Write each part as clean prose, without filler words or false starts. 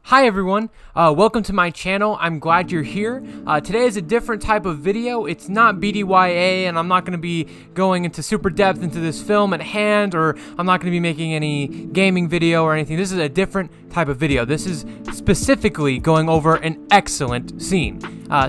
Hi everyone, welcome to my channel. I'm glad you're here. Today is a different type of video. It's not BDYA, and I'm not going to be going into super depth into this film at hand, or I'm not going to be making any gaming video or anything. This is a different type of video. This is specifically going over an excellent scene.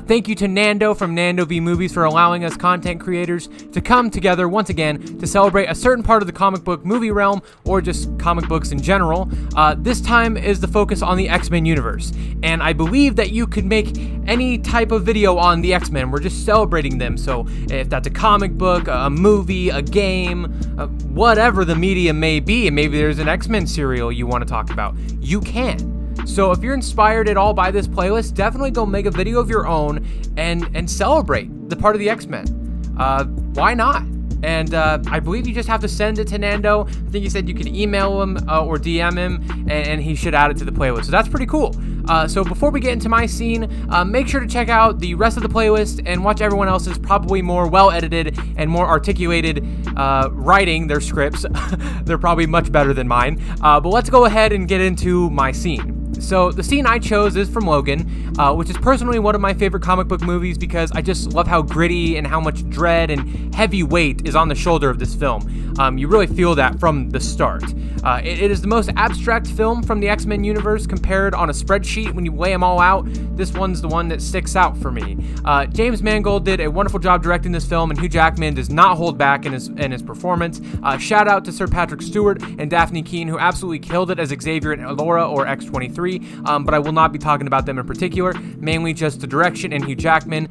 Thank you to Nando from Nando V Movies for allowing us content creators to come together once again to celebrate a certain part of the comic book movie realm, or just comic books in general. This time is the focus on the X-Men universe, and I believe that you could make any type of video on the X-Men. We're just celebrating them, so if that's a comic book, a movie, a game, whatever the media may be, and maybe there's an X-Men serial you want to talk about, you can. So if you're inspired at all by this playlist, definitely go make a video of your own and celebrate the part of the X-Men. Why not? And I believe you just have to send it to Nando. I think he said you can email him or DM him, and he should add it to the playlist. So that's pretty cool. So before we get into my scene, make sure to check out the rest of the playlist and watch everyone else's probably more well-edited and more articulated writing their scripts. They're probably much better than mine. But let's go ahead and get into my scene. So the scene I chose is from Logan, which is personally one of my favorite comic book movies because I just love how gritty and how much dread and heavy weight is on the shoulder of this film. You really feel that from the start. It is the most abstract film from the X-Men universe compared on a spreadsheet. When you weigh them all out, this one's the one that sticks out for me. James Mangold did a wonderful job directing this film, and Hugh Jackman does not hold back in his performance. Shout out to Sir Patrick Stewart and Daphne Keane, who absolutely killed it as Xavier and Elora, or X-23. But I will not be talking about them in particular, mainly just the direction and Hugh Jackman.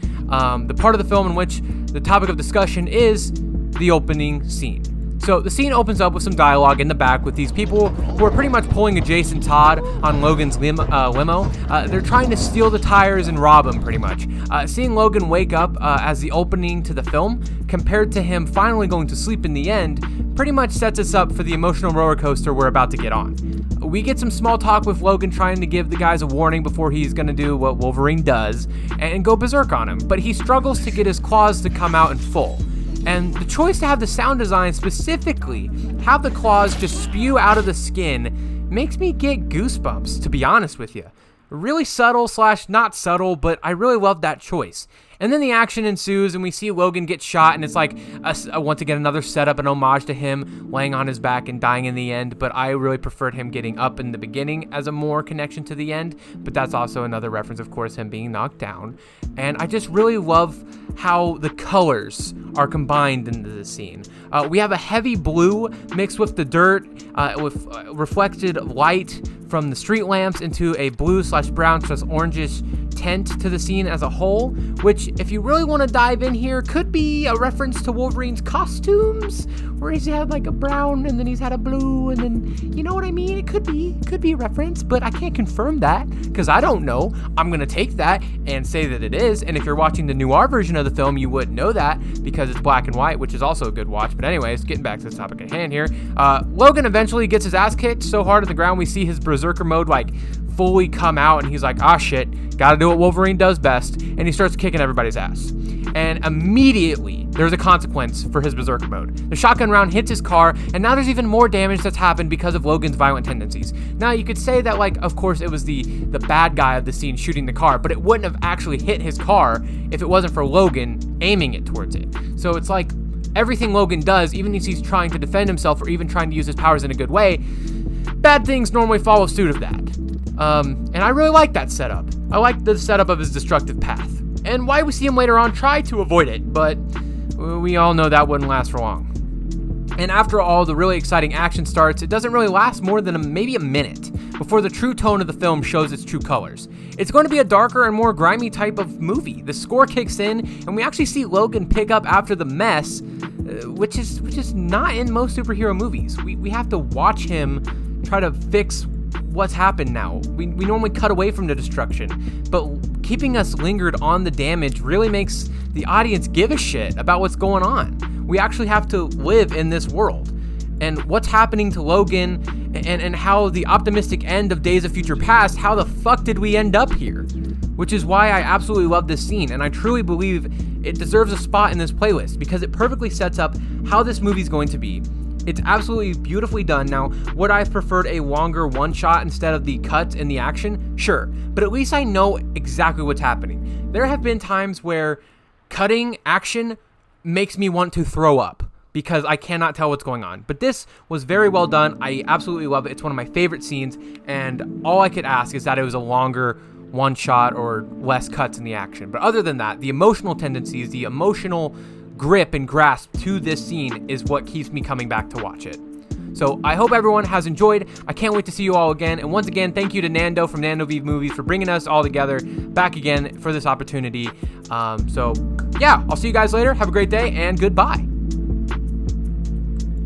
The part of the film in which the topic of discussion is the opening scene. So the scene opens up with some dialogue in the back with these people who are pretty much pulling a Jason Todd on Logan's limo. They're trying to steal the tires and rob him, pretty much. Seeing Logan wake up as the opening to the film, compared to him finally going to sleep in the end, pretty much sets us up for the emotional roller coaster we're about to get on. We get some small talk with Logan trying to give the guys a warning before he's going to do what Wolverine does and go berserk on him, but he struggles to get his claws to come out in full. And the choice to have the sound design specifically have the claws just spew out of the skin makes me get goosebumps, to be honest with you. Really subtle / not subtle, but I really love that choice. And then the action ensues, and we see Logan get shot, and it's like, once again, another setup, an homage to him laying on his back and dying in the end, but I really preferred him getting up in the beginning as a more connection to the end, but that's also another reference, of course, him being knocked down. And I just really love how the colors are combined into the scene. We have a heavy blue mixed with the dirt, with reflected light from the street lamps into a blue / brown / orangish tint to the scene as a whole, which, if you really want to dive in here, could be a reference to Wolverine's costumes, where he's had like a brown and then he's had a blue, and then, you know what I mean? It could be a reference, but I can't confirm that because I don't know. I'm gonna take that and say that it is, and if you're watching the noir version of the film, you would know that because it's black and white, which is also a good watch. But anyways, getting back to the topic at hand here, Logan eventually gets his ass kicked so hard on the ground we see his berserker mode like fully come out, and he's like, ah shit, gotta do what Wolverine does best, and he starts kicking everybody's ass. And immediately there's a consequence for his berserker mode. The shotgun round hits his car, and now there's even more damage that's happened because of Logan's violent tendencies. Now you could say that, like, of course it was the bad guy of the scene shooting the car, but it wouldn't have actually hit his car if it wasn't for Logan aiming it towards it. So it's like everything Logan does, even if he's trying to defend himself or even trying to use his powers in a good way, bad things normally follow suit of that. And I really like that setup. I like the setup of his destructive path, and why we see him later on try to avoid it, but we all know that wouldn't last for long. And after all the really exciting action starts, it doesn't really last more than maybe a minute before the true tone of the film shows its true colors. It's going to be a darker and more grimy type of movie. The score kicks in, and we actually see Logan pick up after the mess, which is not in most superhero movies. We have to watch him try to fix what's happened now. We normally cut away from the destruction, but keeping us lingered on the damage really makes the audience give a shit about what's going on. We actually have to live in this world. And what's happening to Logan, and how the optimistic end of Days of Future Past, how the fuck did we end up here? Which is why I absolutely love this scene, and I truly believe it deserves a spot in this playlist because it perfectly sets up how this movie's going to be. It's absolutely beautifully done. Now, would I have preferred a longer one shot instead of the cuts in the action? Sure, but at least I know exactly what's happening. There have been times where cutting action makes me want to throw up because I cannot tell what's going on. But this was very well done. I absolutely love it. It's one of my favorite scenes, and all I could ask is that it was a longer one shot or less cuts in the action. But other than that, the emotional tendencies, the emotional grip and grasp to this scene is what keeps me coming back to watch it. So I hope everyone has enjoyed. I can't wait to see you all again. And once again, thank you to Nando from Nando V Movies for bringing us all together back again for this opportunity. So yeah, I'll see you guys later. Have a great day and goodbye.